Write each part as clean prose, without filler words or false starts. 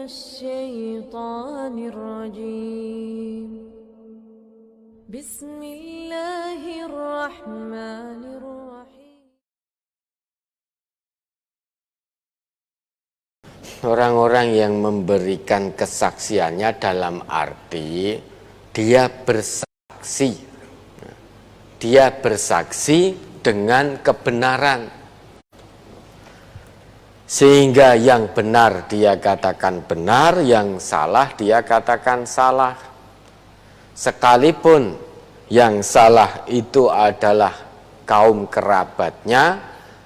الشيطان الرجيم بسم الله الرحمن الرحيم. Orang-orang yang memberikan kesaksiannya dalam arti dia bersaksi dengan kebenaran, sehingga yang benar dia katakan benar, yang salah dia katakan salah. Sekalipun yang salah itu adalah kaum kerabatnya,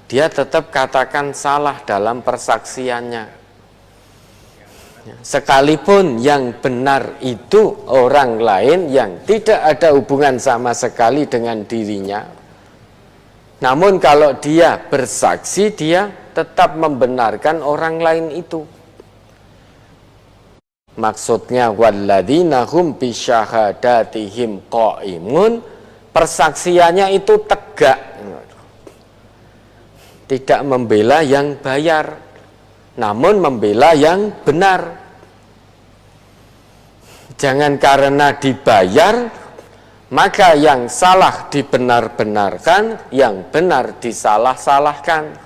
dia tetap katakan salah dalam persaksiannya. Sekalipun yang benar itu orang lain yang tidak ada hubungan sama sekali dengan dirinya, namun kalau dia bersaksi, dia tetap membenarkan orang lain itu. Maksudnya walladzina hum bi syahadatihim qaimun, persaksiannya itu tegak, tidak membela yang bayar, namun membela yang benar. Jangan karena dibayar maka yang salah dibenar-benarkan, yang benar disalah-salahkan.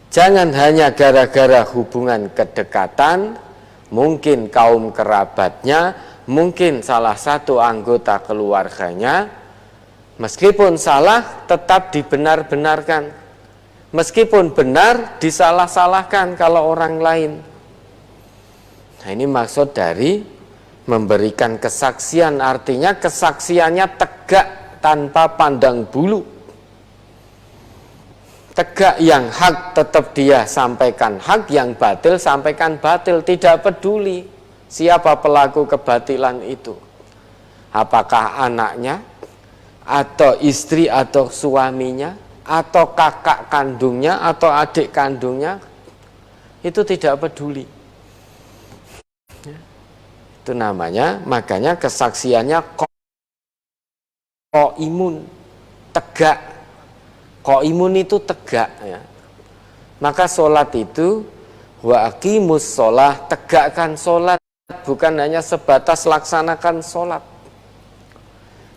Jangan hanya gara-gara hubungan kedekatan, mungkin kaum kerabatnya, mungkin salah satu anggota keluarganya, meskipun salah tetap dibenar-benarkan, meskipun benar disalah-salahkan kalau orang lain. Nah, ini maksud dari memberikan kesaksian, artinya kesaksiannya tegak tanpa pandang bulu. Tegak, yang hak tetap dia sampaikan hak, yang batil sampaikan batil, tidak peduli siapa pelaku kebatilan itu. Apakah anaknya, atau istri atau suaminya, atau kakak kandungnya, atau adik kandungnya, itu tidak peduli. Itu namanya, makanya kesaksiannya qaimun, tegak. Qaimun itu tegak, ya. Maka sholat itu wa aqimus sholah, tegakkan sholat, bukan hanya sebatas laksanakan sholat.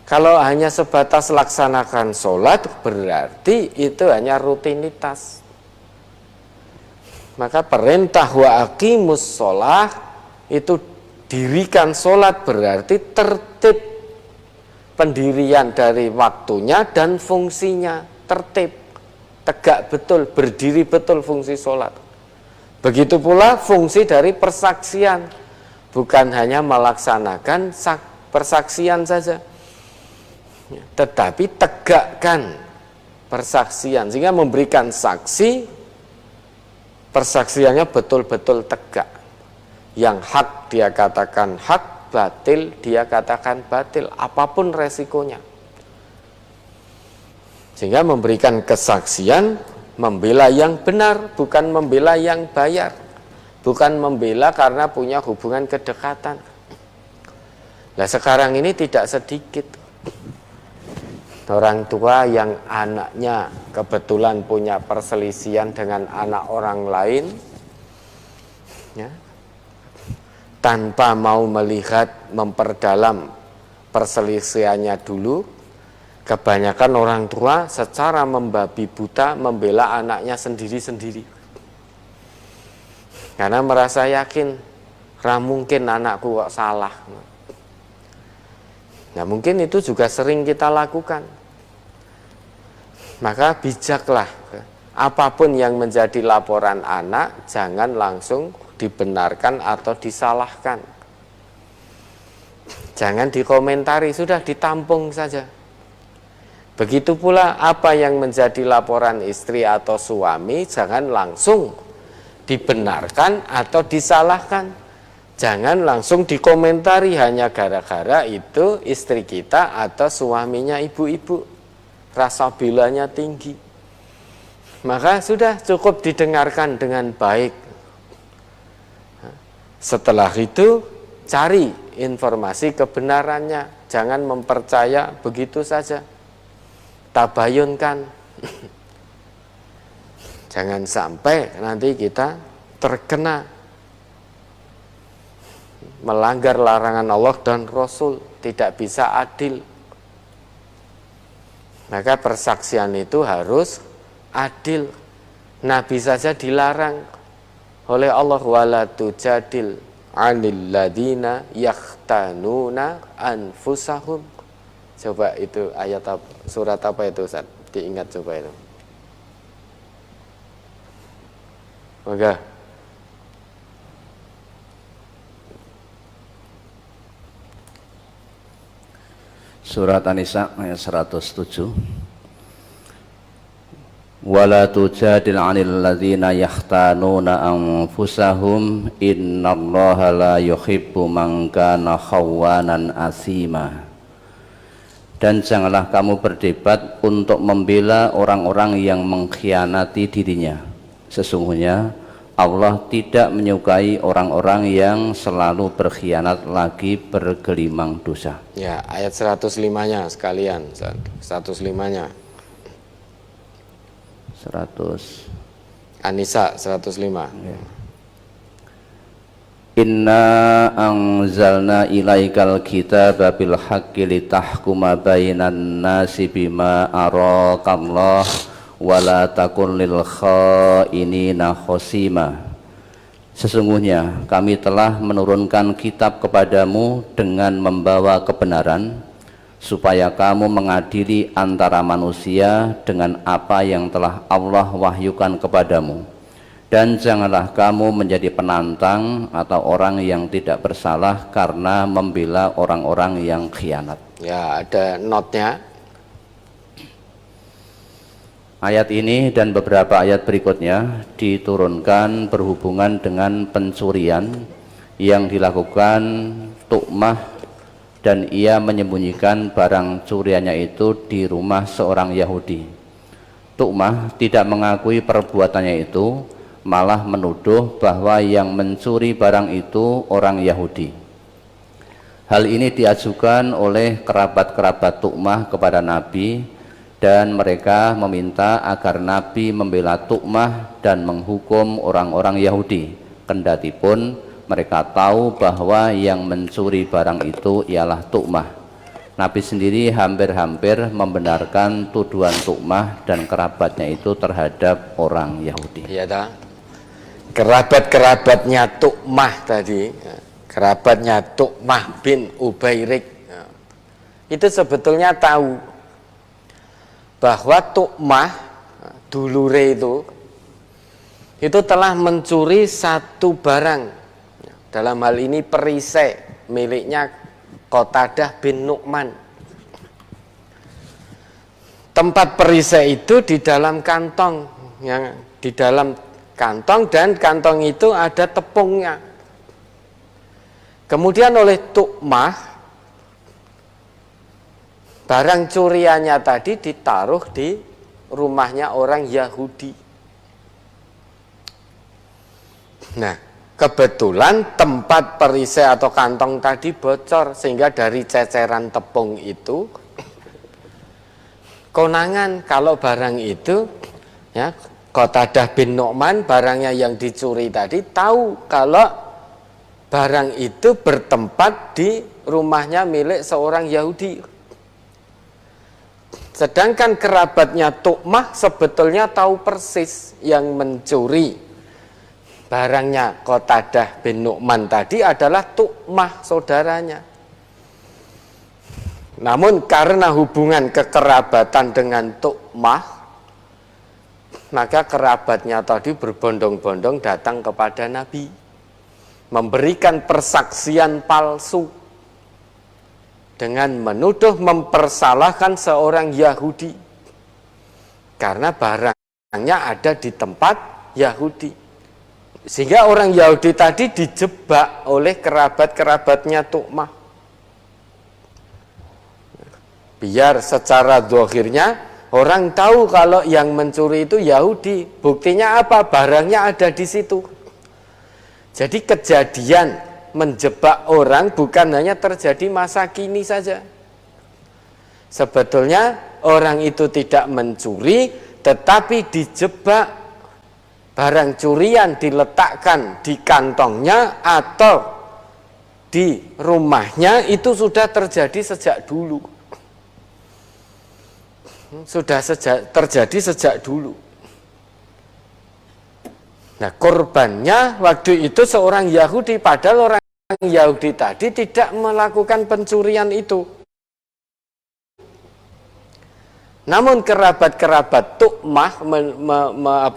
Kalau hanya sebatas laksanakan sholat, berarti itu hanya rutinitas. Maka perintah wa aqimus sholah itu dirikan sholat, berarti tertib pendirian dari waktunya dan fungsinya, tertib, tegak betul, berdiri betul fungsi sholat. Begitu pula fungsi dari persaksian, bukan hanya melaksanakan persaksian saja, tetapi tegakkan persaksian, sehingga memberikan saksi, persaksiannya betul-betul tegak. Yang hak dia katakan hak, batil dia katakan batil, apapun resikonya. Sehingga memberikan kesaksian, membela yang benar, bukan membela yang bayar, bukan membela karena punya hubungan kedekatan. Nah, sekarang ini tidak sedikit orang tua yang anaknya kebetulan punya perselisihan dengan anak orang lain, ya, tanpa mau melihat, memperdalam perselisihannya dulu, kebanyakan orang tua secara membabi buta membela anaknya sendiri-sendiri. Karena merasa yakin, mungkin anakku kok salah. Nah, mungkin itu juga sering kita lakukan. Maka bijaklah, apapun yang menjadi laporan anak, jangan langsung dibenarkan atau disalahkan. Jangan dikomentari, sudah ditampung saja. Begitu pula apa yang menjadi laporan istri atau suami, jangan langsung dibenarkan atau disalahkan. Jangan langsung dikomentari hanya gara-gara itu istri kita atau suaminya ibu-ibu, rasa belanya tinggi. Maka sudah cukup didengarkan dengan baik. Setelah itu cari informasi kebenarannya, jangan mempercaya begitu saja, tabayunkan. Jangan sampai nanti kita terkena melanggar larangan Allah dan Rasul, tidak bisa adil. Maka persaksian itu harus adil. Nabi saja dilarang oleh Allah, wala tujadil 'anil ladina yakhtanuna anfusahum. Coba itu ayat apa, surat apa itu Ustaz? Diingat coba itu. Maka Surat An-Nisa ayat 107. Wala tujadil 'anil ladzina yakhtanuna anfusahum innallaha la yuhibbu man kana khawanan asima. Dan janganlah kamu berdebat untuk membela orang-orang yang mengkhianati dirinya. Sesungguhnya Allah tidak menyukai orang-orang yang selalu berkhianat lagi bergelimang dosa. ya, ayat 105-nya sekalian, 105-nya. 100 An-Nisa 105. ya. Inna anzalna ilaikal kitaba bil haqqi litahkuma bainan nasi bima araqallah wala takun lil khainina khosima. Sesungguhnya kami telah menurunkan kitab kepadamu dengan membawa kebenaran, supaya kamu mengadili antara manusia dengan apa yang telah Allah wahyukan kepadamu, dan janganlah kamu menjadi penantang atau orang yang tidak bersalah karena membela orang-orang yang khianat. Ya, ada notnya. Ayat ini dan beberapa ayat berikutnya diturunkan berhubungan dengan pencurian yang dilakukan Tu'mah, dan ia menyembunyikan barang curiannya itu di rumah seorang Yahudi. Tu'mah tidak mengakui perbuatannya itu, malah menuduh bahwa yang mencuri barang itu orang Yahudi. Hal ini diajukan oleh kerabat-kerabat Tu'mah kepada Nabi, dan mereka meminta agar Nabi membela Tu'mah dan menghukum orang-orang Yahudi, kendatipun mereka tahu bahwa yang mencuri barang itu ialah Tu'mah. Nabi sendiri hampir-hampir membenarkan tuduhan Tu'mah dan kerabatnya itu terhadap orang Yahudi. Ya, kerabat-kerabatnya Tu'mah tadi, kerabatnya Tu'mah bin Ubairik, itu sebetulnya tahu bahwa Tu'mah dulure itu telah mencuri satu barang, dalam hal ini perisai miliknya Qatadah bin Nu'man. Tempat perisai itu di dalam kantong, yang di dalam kantong, dan kantong itu ada tepungnya. Kemudian oleh Tu'mah, barang curiannya tadi ditaruh di rumahnya orang Yahudi. Nah, kebetulan tempat perisai atau kantong tadi bocor, sehingga dari ceceran tepung itu konangan kalau barang itu, ya, Qatadah bin Nu'man, barangnya yang dicuri tadi, tahu kalau barang itu bertempat di rumahnya milik seorang Yahudi. Sedangkan kerabatnya Tu'mah sebetulnya tahu persis yang mencuri barangnya Qatadah bin Nu'man tadi adalah Tu'mah, saudaranya. Namun karena hubungan kekerabatan dengan Tu'mah, maka kerabatnya tadi berbondong-bondong datang kepada Nabi, memberikan persaksian palsu dengan menuduh mempersalahkan seorang Yahudi karena barangnya ada di tempat Yahudi, sehingga orang Yahudi tadi dijebak oleh kerabat-kerabatnya Tu'mah, biar secara zahirnya orang tahu kalau yang mencuri itu Yahudi. Buktinya apa? Barangnya ada di situ. Jadi kejadian menjebak orang bukan hanya terjadi masa kini saja. Sebetulnya orang itu tidak mencuri, tetapi dijebak, barang curian diletakkan di kantongnya atau di rumahnya itu sudah terjadi sejak dulu. Terjadi sejak dulu. Nah, korbannya waktu itu seorang Yahudi, padahal orang Yahudi tadi tidak melakukan pencurian itu. Namun kerabat-kerabat Tu'mah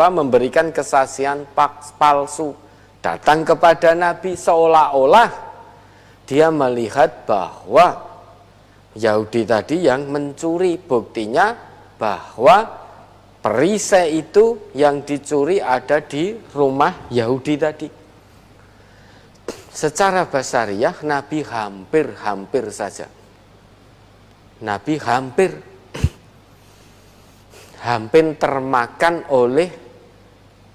memberikan kesaksian palsu, datang kepada Nabi seolah-olah dia melihat bahwa Yahudi tadi yang mencuri. Buktinya bahwa perisai itu yang dicuri ada di rumah Yahudi tadi. Secara basariah Nabi hampir saja. Nabi hampir termakan oleh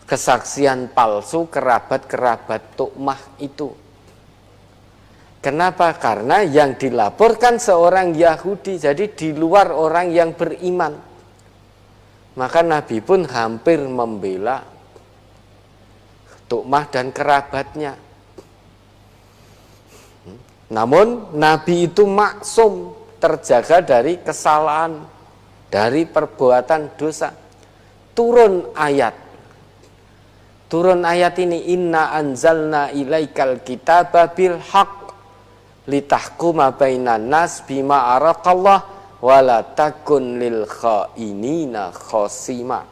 kesaksian palsu kerabat-kerabat Tu'mah itu. Kenapa? Karena yang dilaporkan seorang Yahudi, jadi di luar orang yang beriman. Maka Nabi pun hampir membela Tu'mah dan kerabatnya. Namun Nabi itu maksum, terjaga dari kesalahan, dari perbuatan dosa. Turun ayat ini, inna anzalna ilaikal kitaba bil haqq litahkuma bainan nas bima araqallah wala takun lil khainina khosima.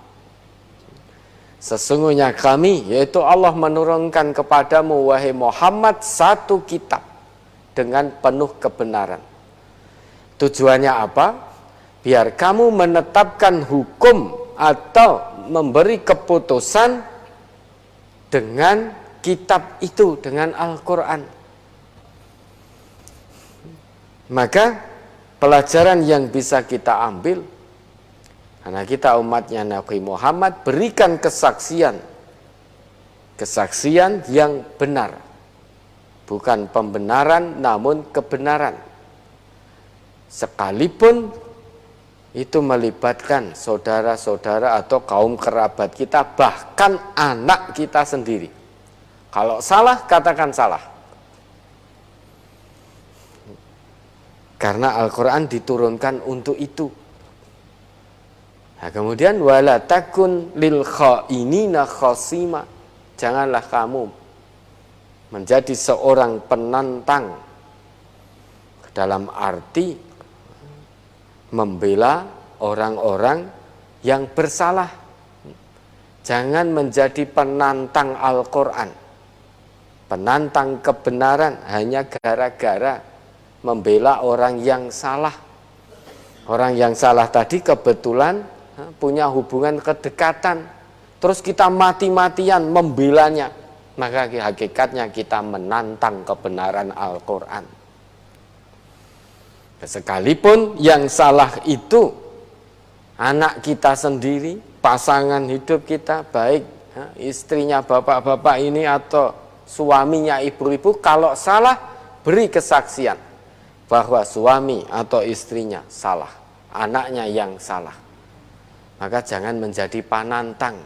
Sesungguhnya kami, yaitu Allah, menurunkan kepadamu wahai Muhammad satu kitab dengan penuh kebenaran. Tujuannya apa? Biar kamu menetapkan hukum atau memberi keputusan dengan kitab itu, dengan Al-Quran. Maka pelajaran yang bisa kita ambil, karena kita umatnya Nabi Muhammad, berikan kesaksian yang benar, bukan pembenaran namun kebenaran, sekalipun itu melibatkan saudara-saudara atau kaum kerabat kita, bahkan anak kita sendiri. Kalau salah, katakan salah. Karena Al-Quran diturunkan untuk itu. Nah, kemudian wala takun lil khainina khosima. Janganlah kamu menjadi seorang penantang dalam arti membela orang-orang yang bersalah. Jangan menjadi penantang Al-Quran, penantang kebenaran hanya gara-gara membela orang yang salah. Orang yang salah tadi kebetulan punya hubungan kedekatan, terus kita mati-matian membelanya, maka hakikatnya kita menantang kebenaran Al-Quran. Sekalipun yang salah itu anak kita sendiri, pasangan hidup kita, baik istrinya bapak-bapak ini atau suaminya ibu-ibu, kalau salah beri kesaksian bahwa suami atau istrinya salah, anaknya yang salah. Maka jangan menjadi penantang.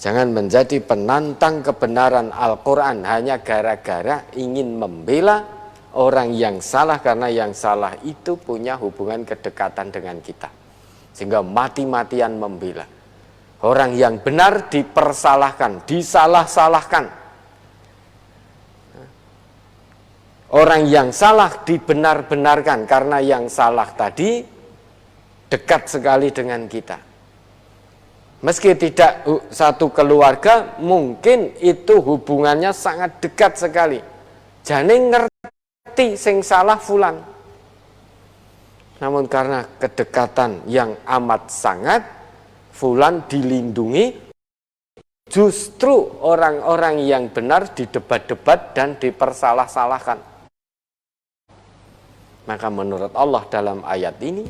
Jangan menjadi penantang kebenaran Al-Quran hanya gara-gara ingin membela orang yang salah, karena yang salah itu punya hubungan kedekatan dengan kita, sehingga mati-matian membela. Orang yang benar dipersalahkan, disalah-salahkan. Orang yang salah dibenar-benarkan, karena yang salah tadi dekat sekali dengan kita. Meski tidak satu keluarga, mungkin itu hubungannya sangat dekat sekali. Jane ngerti sing salah fulan. Namun karena kedekatan yang amat sangat, fulan dilindungi, justru orang-orang yang benar didebat-debat dan dipersalah-salahkan. Maka menurut Allah dalam ayat ini,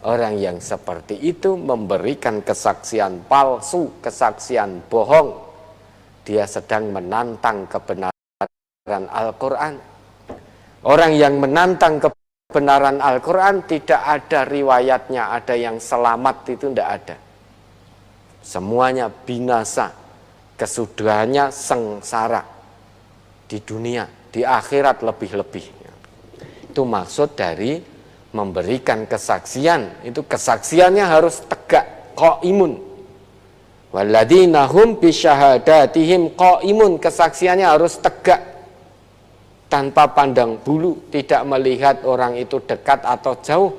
orang yang seperti itu memberikan kesaksian palsu, kesaksian bohong. Dia sedang menantang kebenaran Al-Quran. Orang yang menantang kebenaran Al-Quran tidak ada riwayatnya, ada yang selamat, itu tidak ada. Semuanya binasa, kesudahannya sengsara di dunia, di akhirat lebih-lebih. Itu maksud dari memberikan kesaksian. Itu kesaksiannya harus tegak, qaimun. Walladzina hum bisyahadatihim qaimun, kesaksiannya harus tegak tanpa pandang bulu, tidak melihat orang itu dekat atau jauh.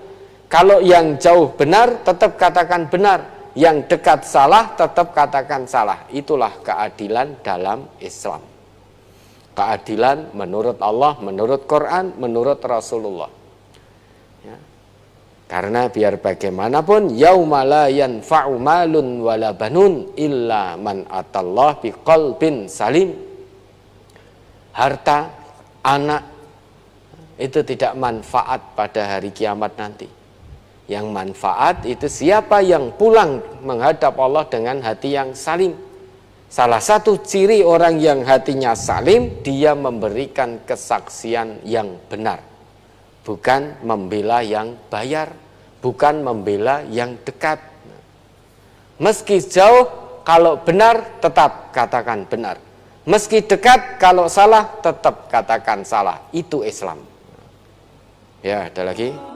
Kalau yang jauh benar, tetap katakan benar. Yang dekat salah, tetap katakan salah. Itulah keadilan dalam Islam. Keadilan menurut Allah, menurut Quran, menurut Rasulullah. Ya. Karena biar bagaimanapun, yauma la yanfa'u malun wala banun illa man atallah biqalbin salim. Harta, anak itu tidak manfaat pada hari kiamat nanti. Yang manfaat itu siapa yang pulang menghadap Allah dengan hati yang salim. Salah satu ciri orang yang hatinya salim, dia memberikan kesaksian yang benar, bukan membela yang bayar, bukan membela yang dekat. Meski jauh, kalau benar tetap katakan benar. Meski dekat, kalau salah tetap katakan salah. Itu Islam. Ya, ada lagi.